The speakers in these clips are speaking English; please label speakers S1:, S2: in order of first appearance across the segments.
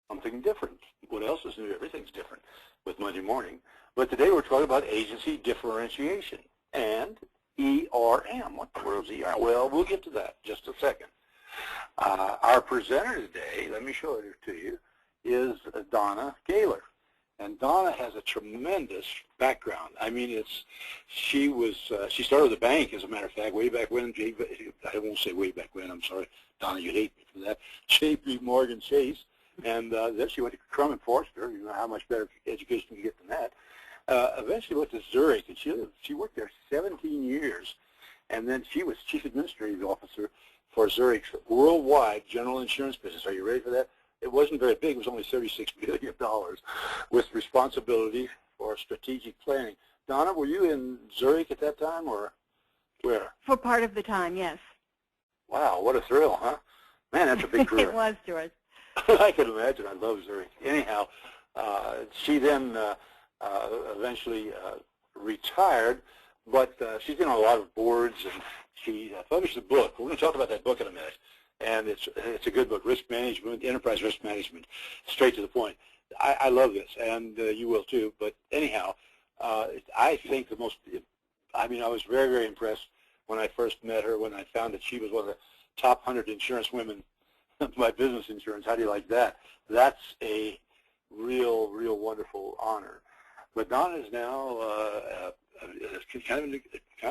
S1: something different. What else is new? Everything's different with Monday morning. But today we're talking about agency differentiation and ERM. What the world is ERM? Well, we'll get to that in just a second. Our presenter today, let me show it to you, is Donna Gaylor. And Donna has a tremendous background. I mean, she started with the bank, as a matter of fact, way back when. I won't say way back when. I'm sorry, Donna, you hate me for that. JP Morgan Chase, and then she went to Crum and Forster. You know how much better education you get than that. Eventually went to Zurich, and she worked there 17 years, and then she was chief administrative officer for Zurich's worldwide general insurance business. Are you ready for that? It wasn't very big. It was only $36 billion with responsibility for strategic planning. Donna, were you in Zurich at that time, or where?
S2: For part of the time, yes.
S1: Wow, what a thrill, huh? Man, that's a big career.
S2: It was, George.
S1: I can imagine. I love Zurich. Anyhow, she then eventually retired, but she's been on a lot of boards, and she published a book. We're going to talk about that book in a minute. And it's a good book, Risk Management, Enterprise Risk Management, straight to the point. I love this, and you will too. But anyhow, I think I was very, very impressed when I first met her, when I found that she was one of the top 100 insurance women by business insurance. How do you like that? That's a real, real wonderful honor. But Donna is now kind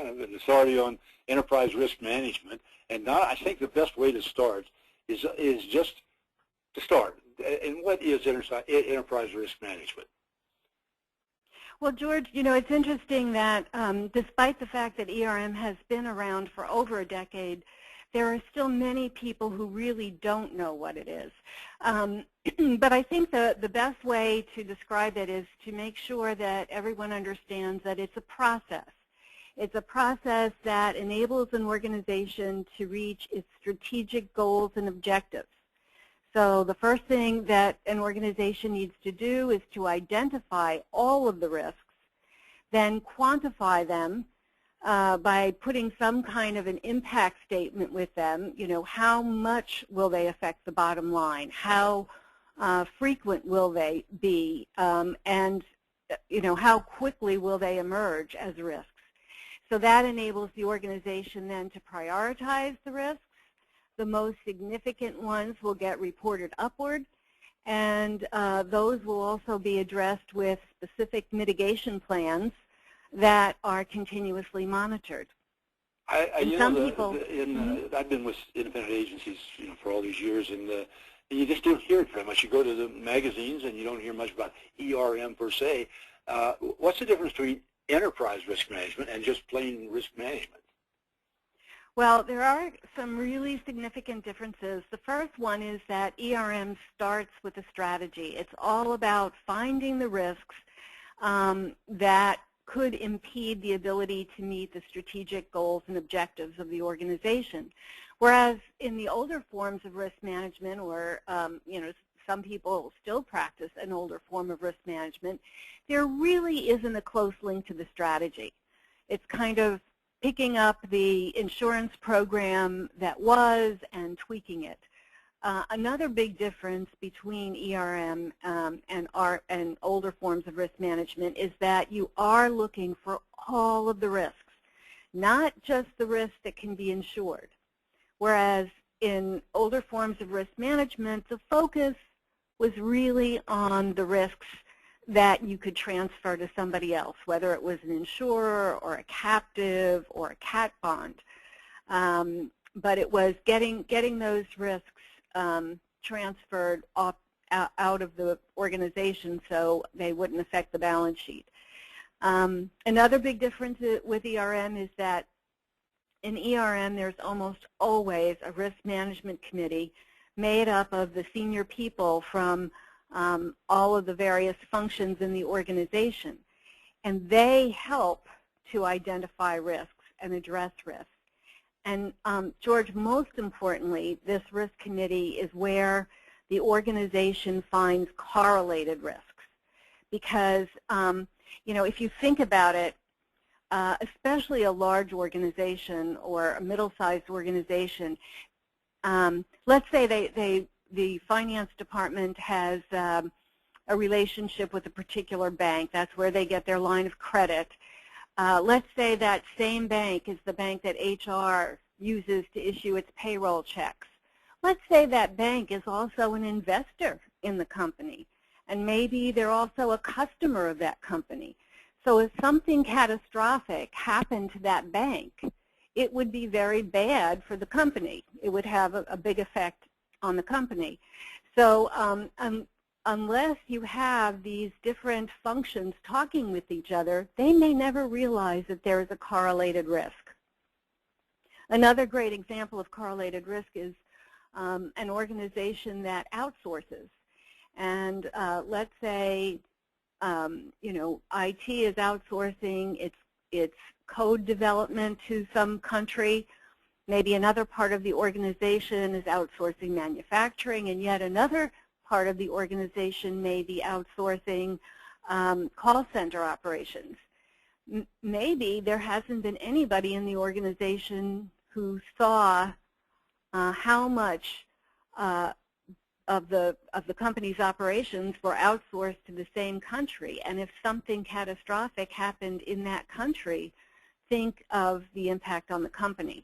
S1: of an authority on enterprise risk management. And Donna, I think the best way to start is just to start. And what is enterprise risk management?
S2: Well, George, you know, it's interesting that despite the fact that ERM has been around for over a decade, there are still many people who really don't know what it is. But I think the best way to describe it is to make sure that everyone understands that it's a process. It's a process that enables an organization to reach its strategic goals and objectives. So the first thing that an organization needs to do is to identify all of the risks, then quantify them by putting some kind of an impact statement with them. You know, how much will they affect the bottom line? How frequent will they be? And, you know, how quickly will they emerge as risks? So that enables the organization then to prioritize the risks. The most significant ones will get reported upward, and those will also be addressed with specific mitigation plans that are continuously monitored.
S1: I've been with independent agencies, you know, for all these years, and you just don't hear it very much. You go to the magazines, and you don't hear much about ERM per se. What's the difference between enterprise risk management and just plain risk management?
S2: Well, there are some really significant differences. The first one is that ERM starts with a strategy. It's all about finding the risks that could impede the ability to meet the strategic goals and objectives of the organization. Whereas in the older forms of risk management, or you know, some people still practice an older form of risk management, there really isn't a close link to the strategy. It's kind of picking up the insurance program that was and tweaking it. Another big difference between ERM and older forms of risk management is that you are looking for all of the risks, not just the risks that can be insured. Whereas in older forms of risk management, the focus was really on the risks that you could transfer to somebody else, whether it was an insurer or a captive or a cat bond. But it was getting those risks transferred out of the organization so they wouldn't affect the balance sheet. Another big difference with ERM is that in ERM there's almost always a risk management committee made up of the senior people from all of the various functions in the organization. And they help to identify risks and address risks. And George, most importantly, this risk committee is where the organization finds correlated risks. Because, you know, if you think about it, especially a large organization or a middle-sized organization, let's say they the finance department has a relationship with a particular bank. That's where they get their line of credit. Let's say that same bank is the bank that HR uses to issue its payroll checks. Let's say that bank is also an investor in the company, and maybe they're also a customer of that company. So if something catastrophic happened to that bank, it would be very bad for the company. It would have a big effect on the company. So unless you have these different functions talking with each other, they may never realize that there is a correlated risk. Another great example of correlated risk is an organization that outsources. And let's say, IT is outsourcing its code development to some country. Maybe another part of the organization is outsourcing manufacturing, and yet another part of the organization may be outsourcing call center operations. Maybe there hasn't been anybody in the organization who saw how much of the company's operations were outsourced to the same country, and if something catastrophic happened in that country, think of the impact on the company.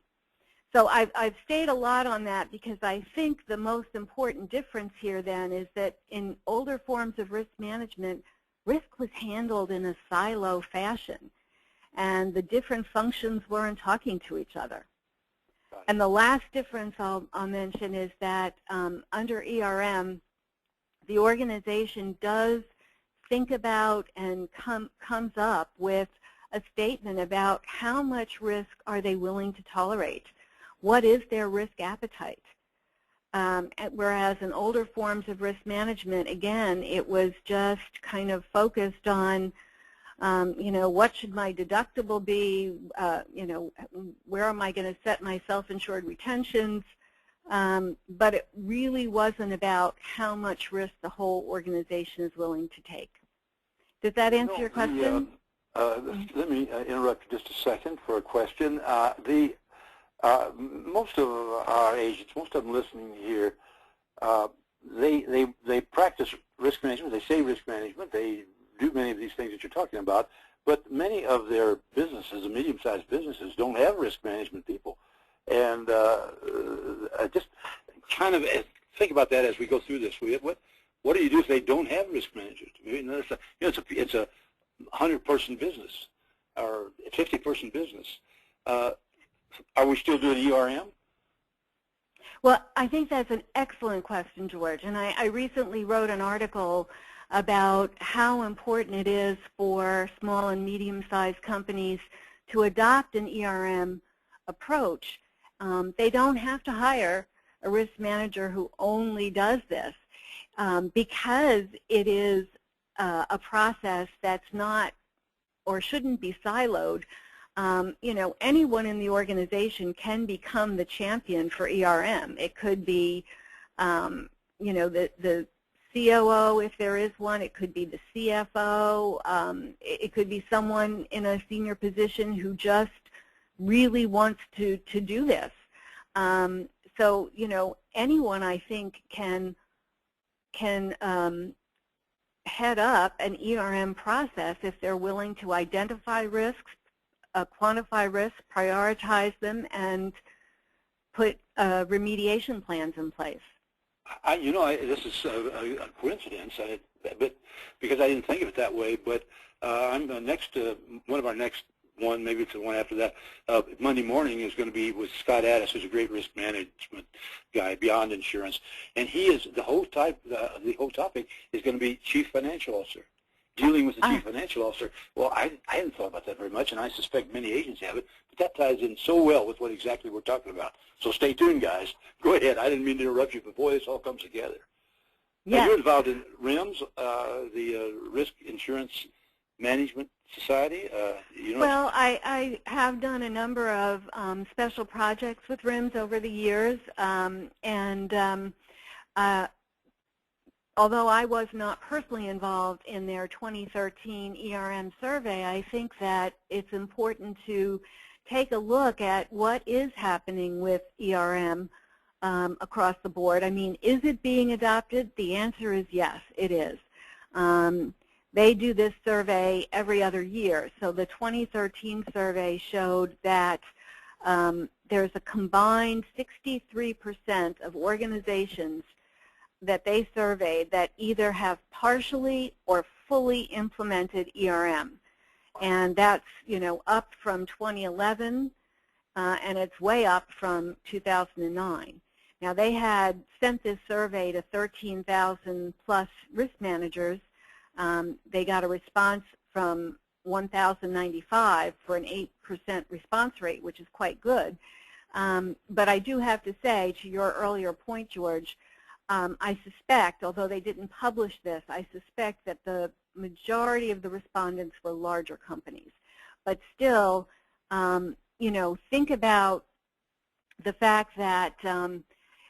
S2: So I've stayed a lot on that because I think the most important difference here then is that in older forms of risk management, risk was handled in a silo fashion, and the different functions weren't talking to each other. And the last difference I'll mention is that under ERM, the organization does think about and comes up with a statement about how much risk are they willing to tolerate. What is their risk appetite? Whereas in older forms of risk management, again, it was just kind of focused on what should my deductible be, where am I going to set my self-insured retentions, but it really wasn't about how much risk the whole organization is willing to take. Does that answer your question?
S1: Let me interrupt you just a second for a question. Most of our agents, most of them listening here, they practice risk management, they say risk management, they do many of these things that you're talking about, but many of their businesses, the medium-sized businesses, don't have risk management people. And just kind of think about that as we go through this. What do you do if they don't have risk management? It's a 100-person business or 50-person business. Are we still doing ERM?
S2: Well, I think that's an excellent question, George. And I recently wrote an article about how important it is for small and medium-sized companies to adopt an ERM approach. They don't have to hire a risk manager who only does this because it is a process that's not or shouldn't be siloed. Anyone in the organization can become the champion for ERM. It could be, the COO, if there is one. It could be the CFO. It could be someone in a senior position who just really wants to do this. So, anyone, I think, can head up an ERM process if they're willing to identify risks, quantify risks, prioritize them, and put remediation plans in place.
S1: This is a coincidence, but because I didn't think of it that way. But I'm one of our next one, maybe it's the one after that. Monday morning is going to be with Scott Addis, who's a great risk management guy, Beyond Insurance, and he is the whole topic is going to be Chief Financial Officer. Dealing with the Chief Financial Officer. Well, I hadn't thought about that very much, and I suspect many agents have it, but that ties in so well with what exactly we're talking about. So stay tuned, guys. Go ahead. I didn't mean to interrupt you, but boy, this all comes together. Yes. You're involved in RIMS, the Risk Insurance Management Society.
S2: Well, I have done a number of special projects with RIMS over the years, although I was not personally involved in their 2013 ERM survey, I think that it's important to take a look at what is happening with ERM across the board. I mean, is it being adopted? The answer is yes, it is. They do this survey every other year. So the 2013 survey showed that there's a combined 63% of organizations that they surveyed that either have partially or fully implemented ERM. And that's, up from 2011, and it's way up from 2009. Now, they had sent this survey to 13,000 plus risk managers. They got a response from 1,095 for an 8% response rate, which is quite good. But I do have to say, to your earlier point, George, I suspect, although they didn't publish this, I suspect that the majority of the respondents were larger companies. But still, think about the fact that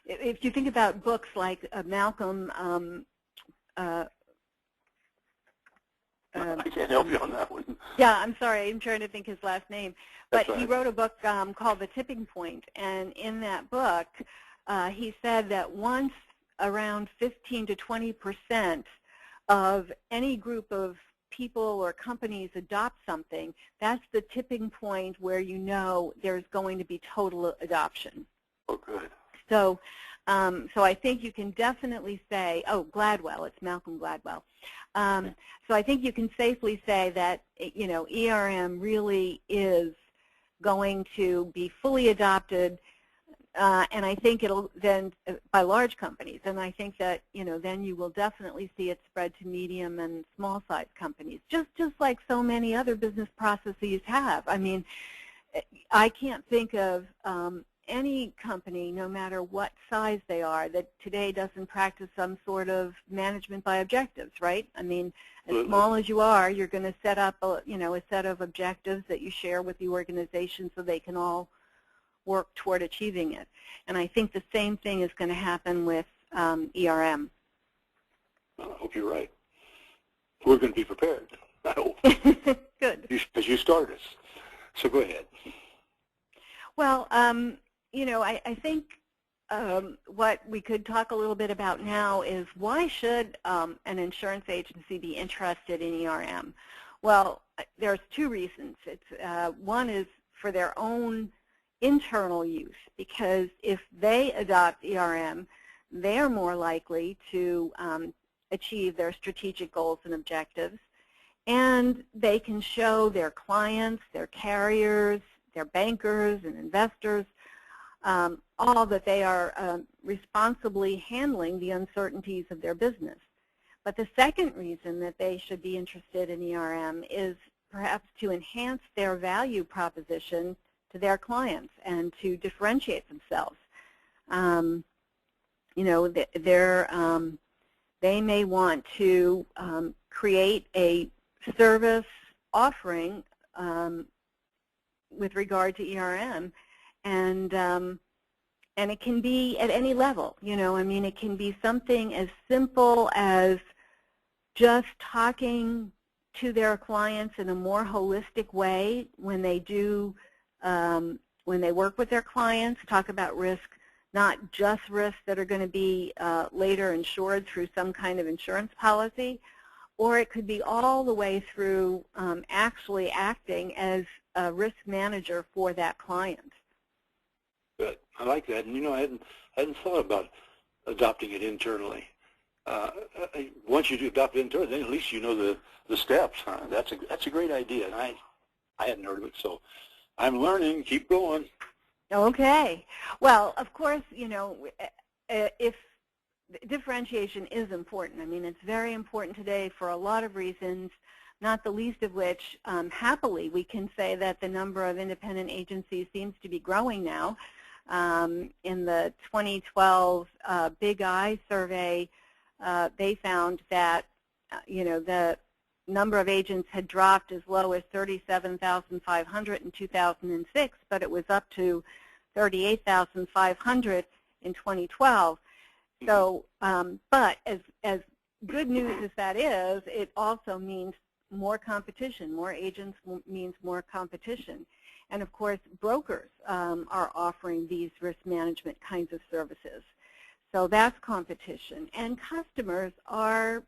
S2: if you think about books like Malcolm,
S1: I can't help you on that one.
S2: Yeah, I'm sorry. I'm trying to think his last name. But
S1: Right.
S2: He wrote a book called The Tipping Point, and in that book, he said that once around 15 to 20% of any group of people or companies adopt something, that's the tipping point where there's going to be total adoption.
S1: Oh, good.
S2: So I think you can definitely say, Gladwell, it's Malcolm Gladwell. So I think you can safely say that, ERM really is going to be fully adopted, and I think it'll then, by large companies, and I think that, then you will definitely see it spread to medium and small size companies, just like so many other business processes have. I mean, I can't think of any company, no matter what size they are, that today doesn't practice some sort of management by objectives, right? I mean, as small as you are, you're going to set up a set of objectives that you share with the organization so they can all work toward achieving it. And I think the same thing is going to happen with ERM.
S1: Well, I hope you're right. We're going to be prepared, I hope.
S2: Good.
S1: Because you started us. So go ahead.
S2: Well, I think what we could talk a little bit about now is why should an insurance agency be interested in ERM? Well, there's two reasons. One is for their own internal use, because if they adopt ERM, they are more likely to achieve their strategic goals and objectives, and they can show their clients, their carriers, their bankers and investors, all that they are responsibly handling the uncertainties of their business. But the second reason that they should be interested in ERM is perhaps to enhance their value proposition to their clients and to differentiate themselves. They may want to create a service offering with regard to ERM, and it can be at any level. I mean, it can be something as simple as just talking to their clients in a more holistic way when they do, when they work with their clients, talk about risk, not just risks that are going to be later insured through some kind of insurance policy, or it could be all the way through actually acting as a risk manager for that client.
S1: Good. I like that. And I hadn't thought about adopting it internally. Once you do adopt it internally, then at least you know the steps. Huh? That's a great idea, and I hadn't heard of it. So I'm learning. Keep going.
S2: Okay. Well, of course, if differentiation is important. I mean, it's very important today for a lot of reasons, not the least of which, happily, we can say that the number of independent agencies seems to be growing now. In the 2012 Big I survey, they found that, the number of agents had dropped as low as 37,500 in 2006, but it was up to 38,500 in 2012. So, but as good news as that is, it also means more competition. More agents means more competition. And of course, brokers are offering these risk management kinds of services. So that's competition. And customers are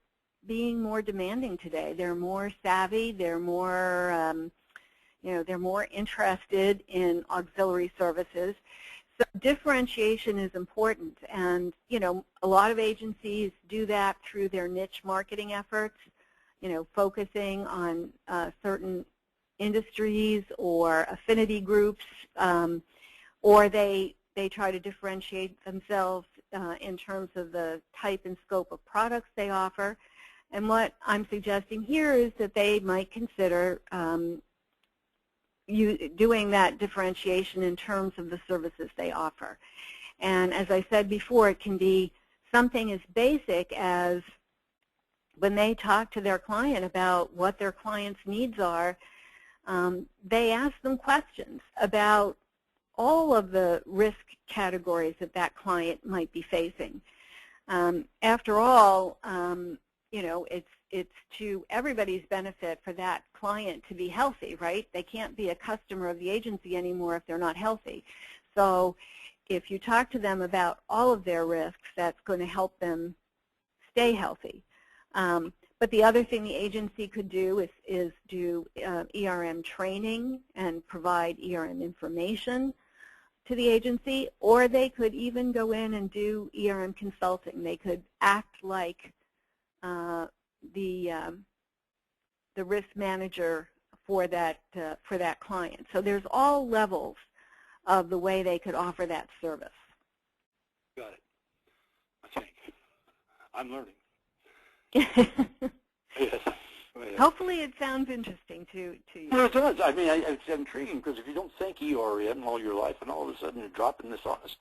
S2: being more demanding today. They're more savvy. They're more, they're more interested in auxiliary services. So differentiation is important, and a lot of agencies do that through their niche marketing efforts, focusing on certain industries or affinity groups, or they try to differentiate themselves in terms of the type and scope of products they offer. And what I'm suggesting here is that they might consider doing that differentiation in terms of the services they offer. And as I said before, it can be something as basic as when they talk to their client about what their client's needs are, they ask them questions about all of the risk categories that that client might be facing. After all, it's to everybody's benefit for that client to be healthy, right? They can't be a customer of the agency anymore if they're not healthy. So if you talk to them about all of their risks, that's going to help them stay healthy. But the other thing the agency could do is do ERM training and provide ERM information to the agency, or they could even go in and do ERM consulting. They could act like the risk manager for that client. So there's all levels of the way they could offer that service.
S1: Got it. I think I'm learning. Yes.
S2: Hopefully it sounds interesting to you.
S1: Well, it does. I mean, it's intriguing because if you don't think ERM all your life and all of a sudden you're dropping this on us,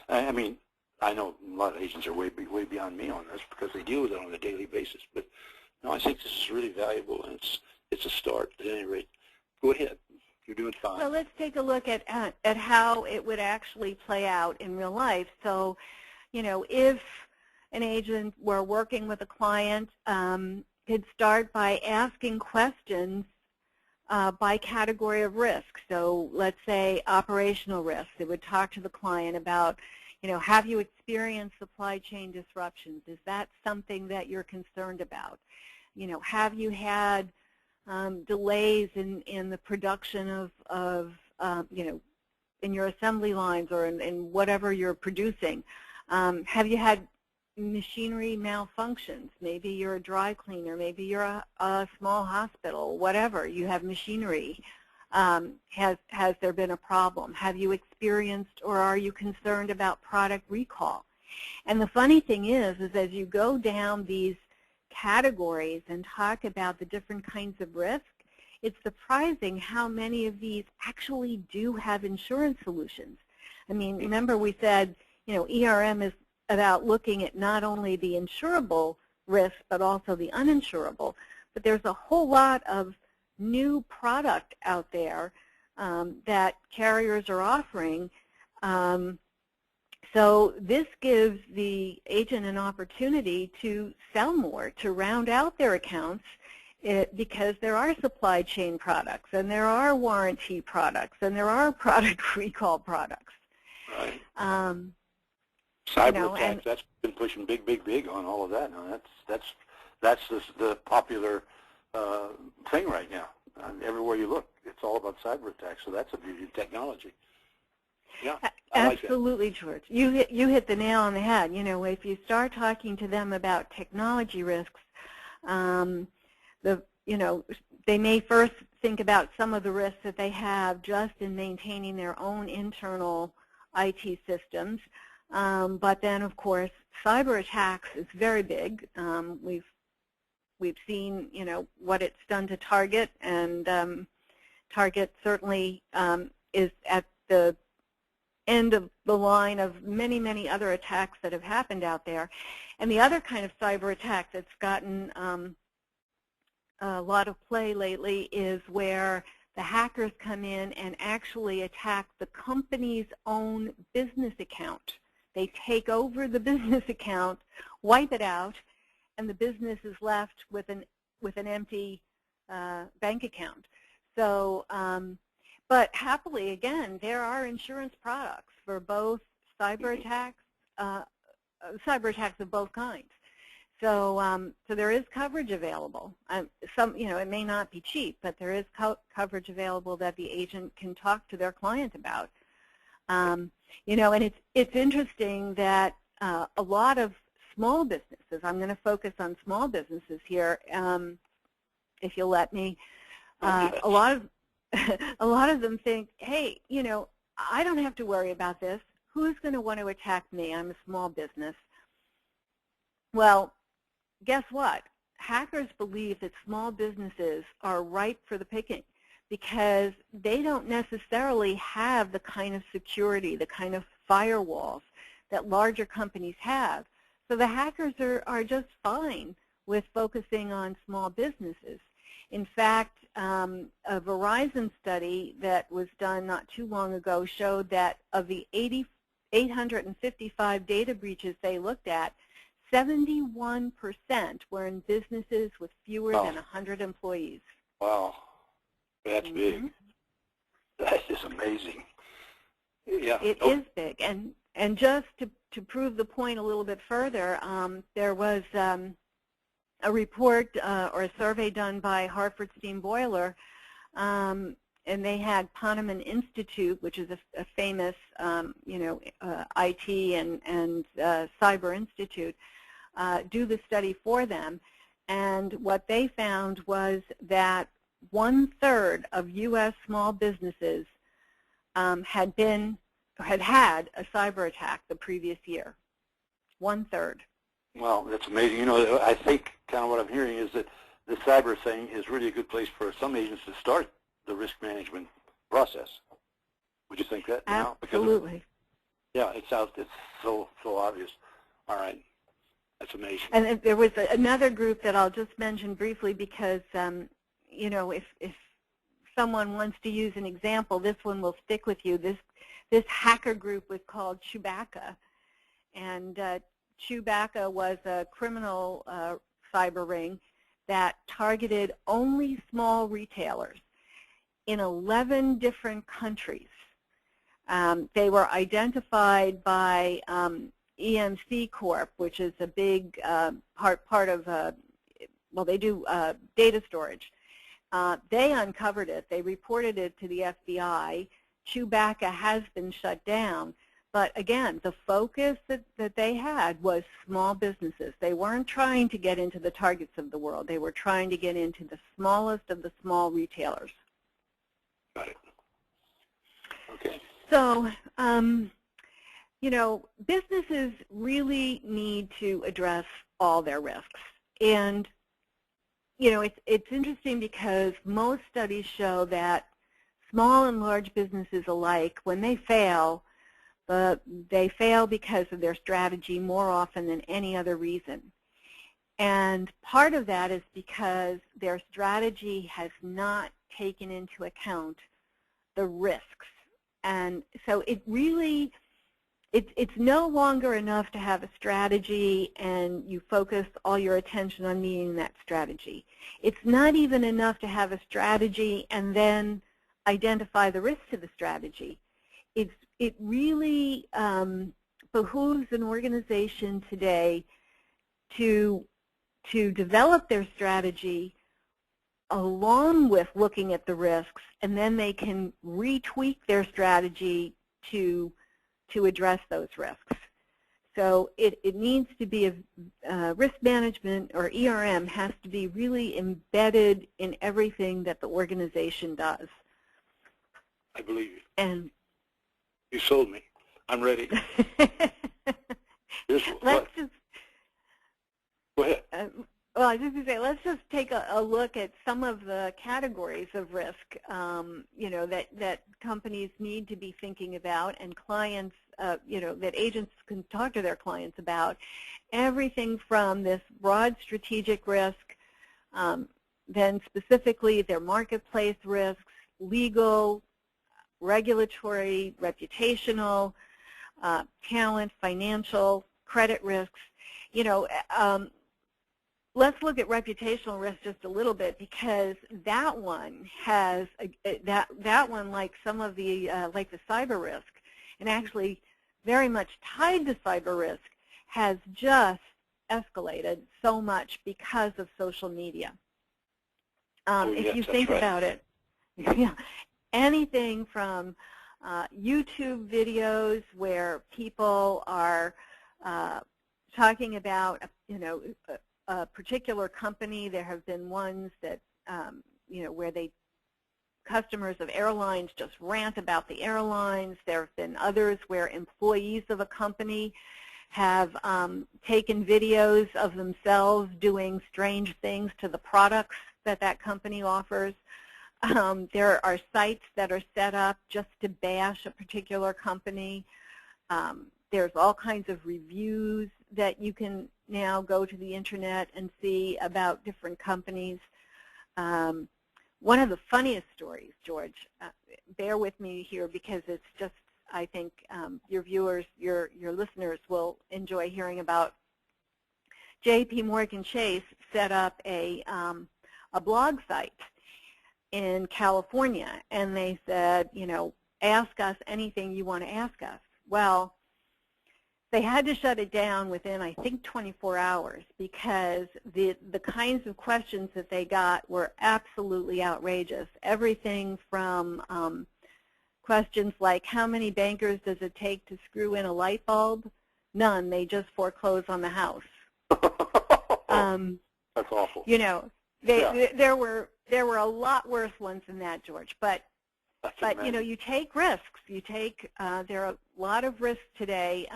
S1: I mean, I know a lot of agents are way beyond me on this because they deal with it on a daily basis. But no, I think this is really valuable, and it's a start. At any rate, go ahead. You're doing fine.
S2: So let's take a look at how it would actually play out in real life. So, if an agent were working with a client, could start by asking questions by category of risk. So let's say operational risk. It would talk to the client about, have you experienced supply chain disruptions? Is that something that you're concerned about? Have you had delays in the production of in your assembly lines or in whatever you're producing? Have you had machinery malfunctions? Maybe you're a dry cleaner, maybe you're a small hospital, whatever. You have machinery. Has there been a problem? Have you experienced or are you concerned about product recall? And the funny thing is as you go down these categories and talk about the different kinds of risk, it's surprising how many of these actually do have insurance solutions. I mean, remember we said, ERM is about looking at not only the insurable risk but also the uninsurable. But there's a whole lot of new product out there that carriers are offering. So this gives the agent an opportunity to sell more, to round out their accounts, because there are supply chain products and there are warranty products and there are product recall products.
S1: Right. Cyber attacks, that's been pushing big on all of that now. That's the popular thing right now. Everywhere you look, it's all about cyber attacks. So that's a beauty of technology. Yeah,
S2: absolutely, like George. You hit the nail on the head. If you start talking to them about technology risks, they may first think about some of the risks that they have just in maintaining their own internal IT systems. But then, of course, cyber attacks is very big. We've seen, what it's done to Target, and Target certainly is at the end of the line of many other attacks that have happened out there. And the other kind of cyber attack that's gotten a lot of play lately is where the hackers come in and actually attack the company's own business account. They take over the business account, wipe it out, and the business is left with an empty bank account. So, but happily, again, there are insurance products for both cyber attacks of both kinds. So, so there is coverage available. It may not be cheap, but there is coverage available that the agent can talk to their client about. And it's interesting that a lot of small businesses, I'm going to focus on small businesses here, if you'll let me, a lot of them think, hey, I don't have to worry about this. Who's going to want to attack me? I'm a small business. Well, guess what? Hackers believe that small businesses are ripe for the picking because they don't necessarily have the kind of security, the kind of firewalls that larger companies have. So the hackers are just fine with focusing on small businesses. In fact, a Verizon study that was done not too long ago showed that of the 855 data breaches they looked at, 71% were in businesses with fewer than 100 employees.
S1: Wow, that's big. That's just amazing. Yeah,
S2: it is big, and just to prove the point a little bit further, there was a report or a survey done by Hartford Steam Boiler, and they had Ponemon Institute, which is a famous IT and cyber institute, do the study for them. And what they found was that 1/3 of U.S. small businesses had had a cyber attack the previous year. 1/3.
S1: Well, that's amazing. I think kind of what I'm hearing is that the cyber thing is really a good place for some agents to start the risk management process. Would you think that?
S2: Absolutely.
S1: It's so obvious. All right. That's amazing.
S2: And there was another group that I'll just mention briefly because, if someone wants to use an example, this one will stick with you. This hacker group was called Chewbacca, and Chewbacca was a criminal cyber ring that targeted only small retailers in 11 different countries. They were identified by EMC Corp, which is a big part of, they do data storage. They uncovered it. They reported it to the FBI. Chewbacca has been shut down. But again, the focus that they had was small businesses. They weren't trying to get into the Targets of the world. They were trying to get into the smallest of the small retailers.
S1: Got it. Okay.
S2: So, businesses really need to address all their risks. And, it's interesting because most studies show that small and large businesses alike, when they fail because of their strategy more often than any other reason. And part of that is because their strategy has not taken into account the risks. And so it's no longer enough to have a strategy and you focus all your attention on meeting that strategy. It's not even enough to have a strategy and then identify the risks to the strategy. It really behooves an organization today to develop their strategy along with looking at the risks, and then they can retweak their strategy to address those risks. So it needs to be risk management, or ERM has to be really embedded in everything that the organization does.
S1: I believe you.
S2: And
S1: you sold me. I'm ready.
S2: Let's just
S1: go ahead.
S2: Well, I was just going to say, let's just take a look at some of the categories of risk, that companies need to be thinking about, and clients, that agents can talk to their clients about. Everything from this broad strategic risk, then specifically their marketplace risks, legal, regulatory, reputational, talent, financial, credit risks. let's look at reputational risk just a little bit, because that one has that one, like some of the like the cyber risk, and actually very much tied to cyber risk, has just escalated so much because of social media. If you think about it, yeah, anything from YouTube videos where people are talking about, a particular company. There have been ones that, where customers of airlines just rant about the airlines. There have been others where employees of a company have taken videos of themselves doing strange things to the products that that company offers. There are sites that are set up just to bash a particular company. There's all kinds of reviews that you can now go to the internet and see about different companies. One of the funniest stories, George, bear with me here because it's just, I think your viewers, your listeners will enjoy hearing about. J.P. Morgan Chase set up a blog site in California, and they said, ask us anything you want to ask us. Well, they had to shut it down within, I think, 24 hours because the kinds of questions that they got were absolutely outrageous. Everything from questions like, how many bankers does it take to screw in a light bulb? None. They just foreclose on the house.
S1: That's awful.
S2: There were a lot worse ones than that, George. But you take risks. You take there are a lot of risks today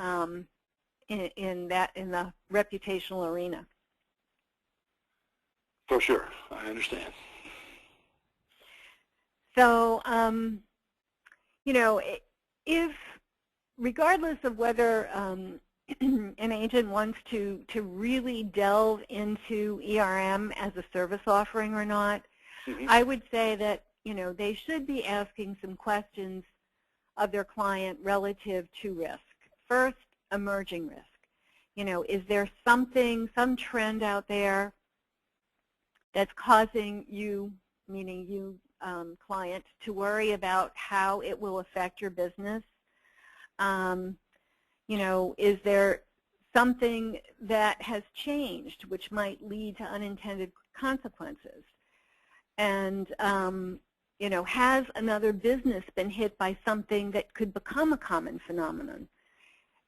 S2: in the reputational arena.
S1: For sure, I understand.
S2: So if regardless of whether an agent wants to really delve into ERM as a service offering or not, I would say that they should be asking some questions of their client relative to risk. First, emerging risk. Is there some trend out there that's causing you, meaning you, client, to worry about how it will affect your business? Is there something that has changed which might lead to unintended consequences? And has another business been hit by something that could become a common phenomenon?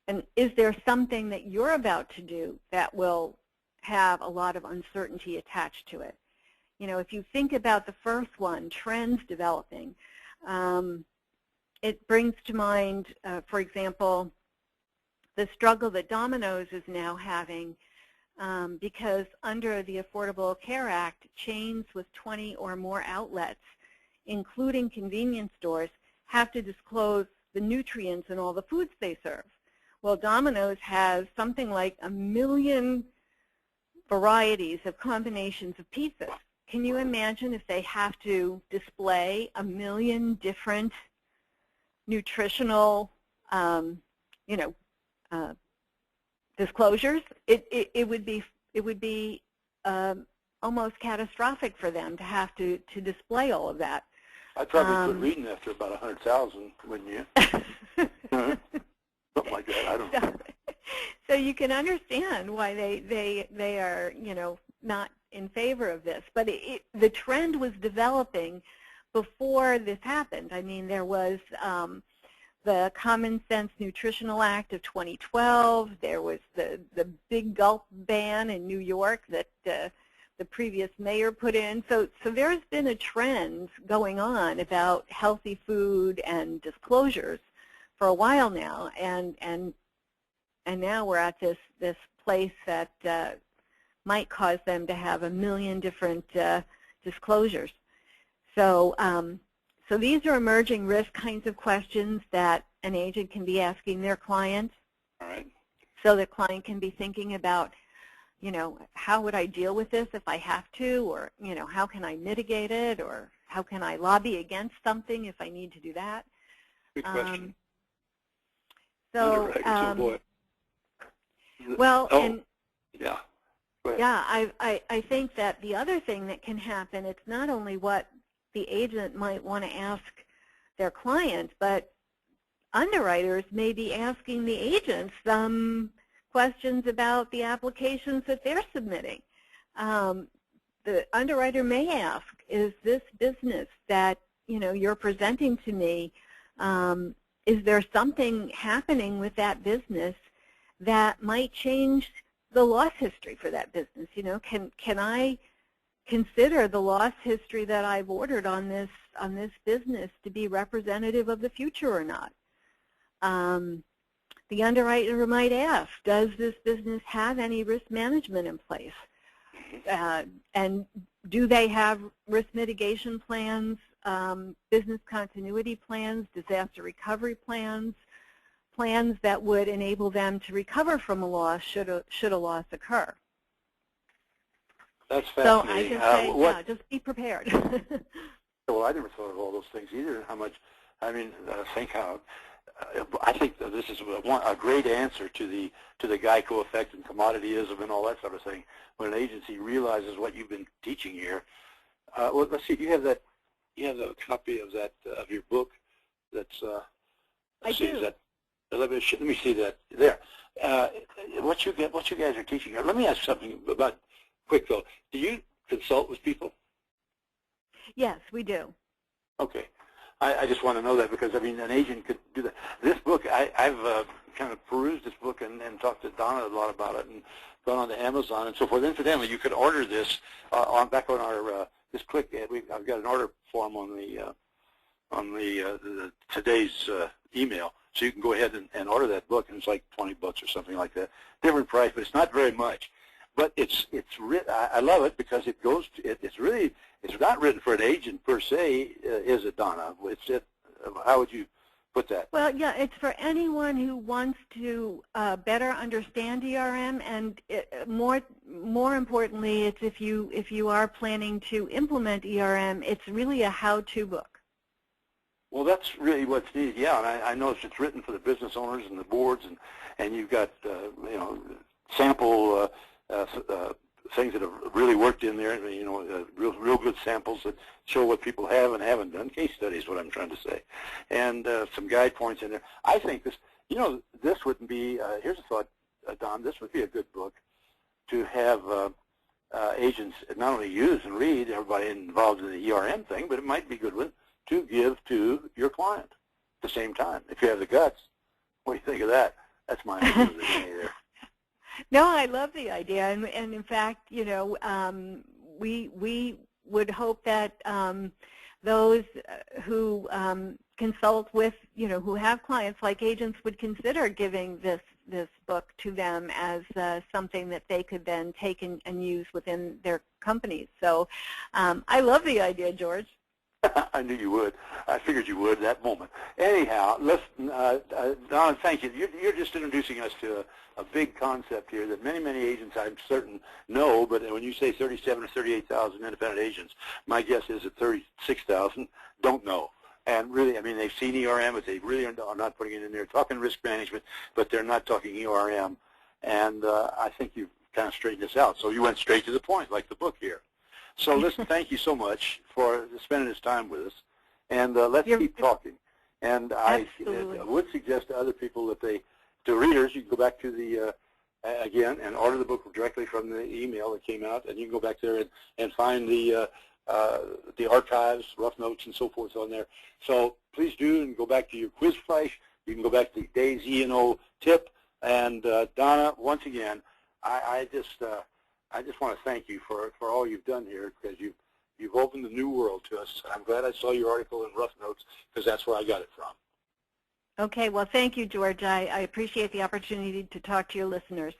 S2: And is there something that you're about to do that will have a lot of uncertainty attached to it? If you think about the first one, trends developing, it brings to mind, for example, the struggle that Domino's is now having because under the Affordable Care Act, chains with 20 or more outlets, including convenience stores, have to disclose the nutrients in all the foods they serve. Well, Domino's has something like 1 million varieties of combinations of pizzas. Can you imagine if they have to display 1 million different nutritional, disclosures? It would be almost catastrophic for them to have to display all of that.
S1: I'd probably quit reading after about 100,000, wouldn't you? Something like that. I don't know.
S2: So you can understand why they are not in favor of this. But the trend was developing before this happened. I mean, there was the Common Sense Nutritional Act of 2012. There was the big gulp ban in New York that the previous mayor put in. So there's been a trend going on about healthy food and disclosures for a while now, and now we're at this place that might cause them to have 1 million different disclosures. So so these are emerging risk kinds of questions that an agent can be asking their client.
S1: All right.
S2: So the client can be thinking about, how would I deal with this if I have to, or, how can I mitigate it, or how can I lobby against something if I need to do that?
S1: Good question.
S2: So,
S1: boy.
S2: well,
S1: yeah.
S2: Yeah, I think that the other thing that can happen, it's not only what the agent might want to ask their client, but underwriters may be asking the agents some questions about the applications that they're submitting. The underwriter may ask, is this business that you're presenting to me, is there something happening with that business that might change the loss history for that business? Can I consider the loss history that I've ordered on this business to be representative of the future or not? The underwriter might ask, does this business have any risk management in place? And do they have risk mitigation plans, business continuity plans, disaster recovery plans, plans that would enable them to recover from a loss should a loss occur?
S1: That's fascinating.
S2: So I can say, just be prepared.
S1: Well, I never thought of all those things either. I think that this is a great answer to the Geico effect and commodityism and all that sort of thing. When an agency realizes what you've been teaching here, well, let's see. Do you have that? You have a copy of that of your book? That's.
S2: I do.
S1: Is that, let me see that there. What you guys are teaching here. Let me ask something about quick though. Do you consult with people?
S2: Yes, we do.
S1: Okay. I just want to know that because, an agent could do that. This book, I've kind of perused this book and talked to Donna a lot about it and gone on to Amazon and so forth. Incidentally, you could order this back on our, just click, I've got an order form on the today's email. So you can go ahead and order that book, and it's like $20 or something like that. Different price, but it's not very much. But it's written. I love it because it goes to it's not written for an agent per se, is it, Donna? How would you put that?
S2: Well, yeah, it's for anyone who wants to better understand ERM, and more importantly, it's if you are planning to implement ERM, it's really a how-to book.
S1: Well, that's really what's needed. Yeah, and I noticed it's written for the business owners and the boards, and you've got sample. Things that have really worked in there, real good samples that show what people have and haven't done. Case studies, what I'm trying to say, and some guide points in there. I think this, this wouldn't be. Here's a thought, Don. This would be a good book to have agents not only use and read, everybody involved in the ERM thing, but it might be a good one to give to your client at the same time. If you have the guts, what do you think of that? That's my idea of the day there.
S2: No, I love the idea, and in fact, we would hope that those who consult with, who have clients like agents would consider giving this book to them as something that they could then take and use within their companies. So I love the idea, George.
S1: I knew you would. I figured you would at that moment. Anyhow, listen, Donna, thank you. You're just introducing us to a big concept here that many agents, I'm certain, know, but when you say 37 or 38,000 independent agents, my guess is that 36,000 don't know. And really, they've seen ERM, but they really are not putting it in there. Talking risk management, but they're not talking ERM. And I think you've kind of straightened this out. So you went straight to the point, like the book here. So listen, thank you so much for spending this time with us, and let's keep talking. And I would suggest to other people that to readers, you can go back to the, again, and order the book directly from the email that came out, and you can go back there and find the archives, rough notes, and so forth on there. So please do, and go back to your quiz flash. You can go back to Dave's E&O tip, and Donna, once again, I just want to thank you for all you've done here, because you've opened a new world to us. I'm glad I saw your article in Rough Notes, because that's where I got it from.
S2: Okay, well, thank you, George. I appreciate the opportunity to talk to your listeners.